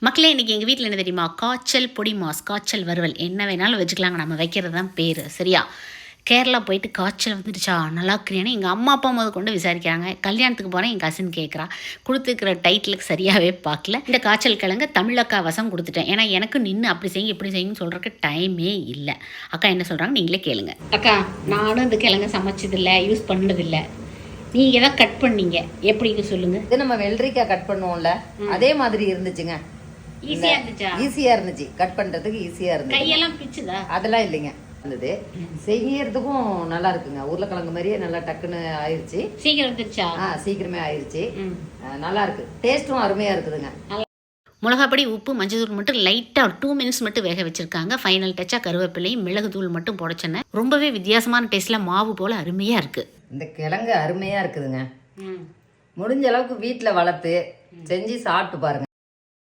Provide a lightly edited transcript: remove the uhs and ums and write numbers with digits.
மக்களே இன்றைக்கி எங்கள் வீட்டில் என்ன தெரியுமா, காய்ச்சல் பொடி மாஸ், காய்ச்சல் வறுவல் என்ன வேணாலும் வச்சுக்கலாங்க, நம்ம வைக்கிறது தான் பேர். சரியா? கேரளா போயிட்டு காய்ச்சல் வந்துடுச்சா, நல்லா இருக்கிறேன்னு எங்கள் அம்மா அப்பா முதல் கொண்டு விசாரிக்கிறாங்க. கல்யாணத்துக்கு போகிறேன், என் கசின் கேட்குறா. கொடுத்துருக்கிற டைட்டிலுக்கு சரியாகவே பார்க்கல. இந்த காய்ச்சல் கிழங்கு தமிழக்கா வசம் கொடுத்துட்டேன். ஏன்னா எனக்கு நின்று அப்படி செய்யும் இப்படி செய்யுன்னு சொல்கிறதுக்கு டைமே இல்லை. அக்கா என்ன சொல்கிறாங்க நீங்களே கேளுங்க. அக்கா, நானும் இந்த கிழங்கு சமைச்சதில்லை, யூஸ் பண்ணதில்லை. நீங்கள் தான் கட் பண்ணீங்க, எப்படி சொல்லுங்கள். இது நம்ம வெள்ளரிக்காய் கட் பண்ணுவோம்ல, அதே மாதிரி இருந்துச்சுங்க. ஈஸியாக இருந்துச்சா? ஈஸியாக இருந்துச்சு, கட் பண்ணுறதுக்கு ஈஸியாக இருந்துச்சு. கையெல்லாம் பிச்சுதா? அதெல்லாம் இல்லைங்க, இருந்தது. செய்யறதுக்கும் நல்லா இருக்குங்க. உருளைக்கிழங்கு மாதிரியே நல்லா டக்குன்னு ஆயிடுச்சு. சீக்கிரம் வந்துருச்சா? சீக்கிரமே ஆயிடுச்சு. நல்லா இருக்கு, டேஸ்ட்டும் அருமையா இருக்குதுங்க. மிளகாப்பொடி, உப்பு, மஞ்சள் தூள் மட்டும் லைட்டாக ஒரு 2 மினிட்ஸ் மட்டும் வேக வச்சுருக்காங்க. ஃபைனல் டச்சாக கருவேப்பிலையும் மிளகு தூள் மட்டும் போடச்சேன். ரொம்பவே வித்தியாசமான டேஸ்ட்டில் மாவு போல் அருமையாக இருக்குது. இந்த கிழங்கு அருமையாக இருக்குதுங்க. முடிஞ்ச அளவுக்கு வீட்டில் வளர்த்து செஞ்சு சாப்பிட்டு பாருங்க.